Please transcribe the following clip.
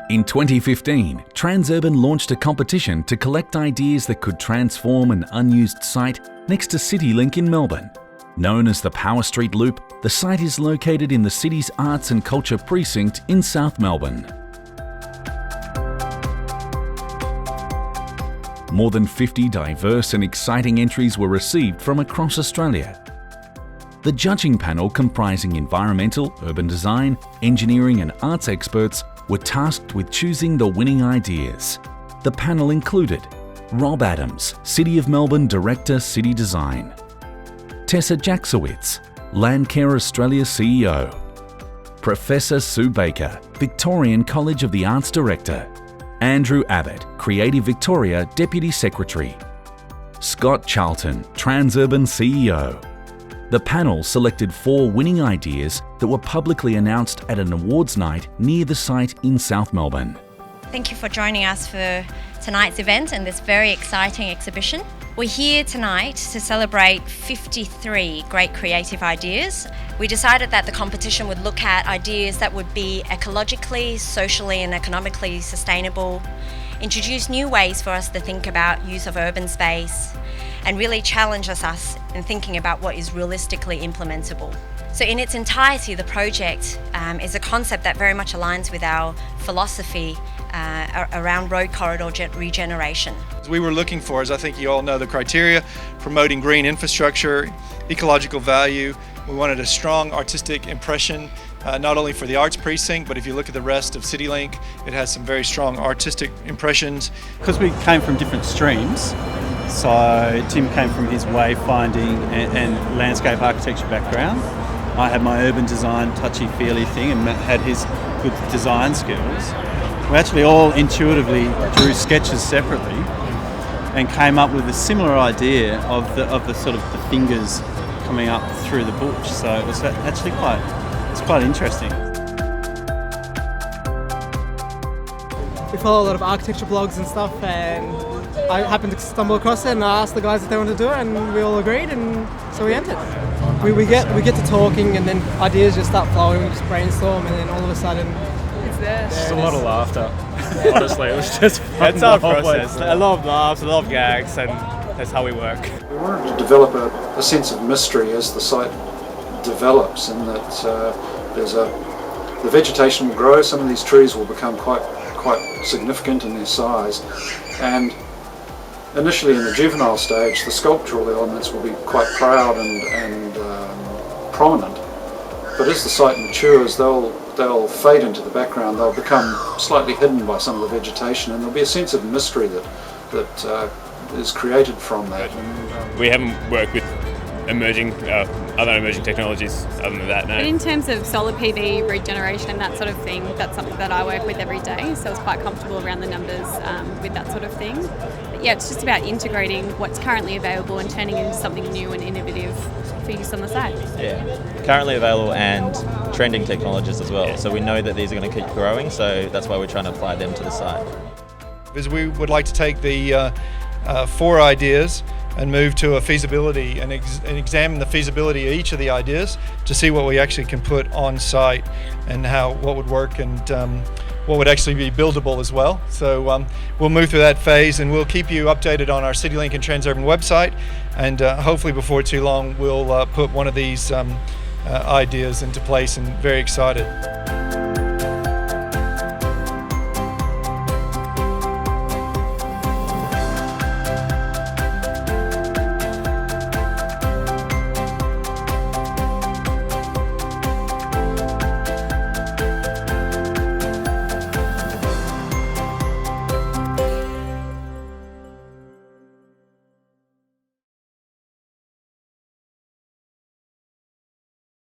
In 2015, Transurban launched a competition to collect ideas that could transform an unused site next to CityLink in Melbourne. Known as the Power Street Loop, the site is located in the city's Arts and Culture Precinct in South Melbourne. More than 50 diverse and exciting entries were received from across Australia. The judging panel, comprising environmental, urban design, engineering and arts experts, were tasked with choosing the winning ideas. The panel included Rob Adams, City of Melbourne Director, City Design; Tessa Jaksowitz, Landcare Australia CEO; Professor Sue Baker, Victorian College of the Arts Director; Andrew Abbott, Creative Victoria Deputy Secretary; Scott Charlton, Transurban CEO. The panel selected 4 winning ideas that were publicly announced at an awards night near the site in South Melbourne. Thank you for joining us for tonight's event and this very exciting exhibition. We're here tonight to celebrate 53 great creative ideas. We decided that the competition would look at ideas that would be ecologically, socially and economically sustainable, introduce new ways for us to think about use of urban space, and really challenges us in thinking about what is realistically implementable. So in its entirety, the project is a concept that very much aligns with our philosophy around road corridor regeneration. We were looking for, as I think you all know, the criteria: promoting green infrastructure, ecological value. We wanted a strong artistic impression, not only for the arts precinct, but if you look at the rest of CityLink, it has some very strong artistic impressions. Because we came from different streams, so Tim came from his wayfinding and landscape architecture background. I had my urban design touchy-feely thing and Matt had his good design skills. We actually all intuitively drew sketches separately and came up with a similar idea of the sort of the fingers coming up through the bush. So it was actually quite interesting. We follow a lot of architecture blogs and stuff, and I happened to stumble across it and I asked the guys if they wanted to do it, and we all agreed, and so we entered. We get to talking and then ideas just start flowing, we just brainstorm, and then all of a sudden it's there. Just a lot of laughter. Honestly, it was just fun. That's our process. A lot of laughs, a lot of gags, and that's how we work. We wanted to develop a sense of mystery as the site develops, in that the vegetation will grow, some of these trees will become quite significant in their size, and initially in the juvenile stage the sculptural elements will be quite proud and prominent, but as the site matures they'll fade into the background, they'll become slightly hidden by some of the vegetation, and there'll be a sense of mystery that is created from that. We haven't worked with other emerging technologies other than that, no. But in terms of solar PV, regeneration and that sort of thing, that's something that I work with every day, so it's quite comfortable around the numbers with that sort of thing. But yeah, it's just about integrating what's currently available and turning it into something new and innovative for use on the site. Yeah, currently available and trending technologies as well. Yeah. So we know that these are going to keep growing, so that's why we're trying to apply them to the site. Because we would like to take the 4 ideas and move to a feasibility and examine the feasibility of each of the ideas to see what we actually can put on site and what would work and what would actually be buildable as well. So we'll move through that phase and we'll keep you updated on our CityLink and Transurban website, and hopefully before too long we'll put one of these ideas into place, and very excited.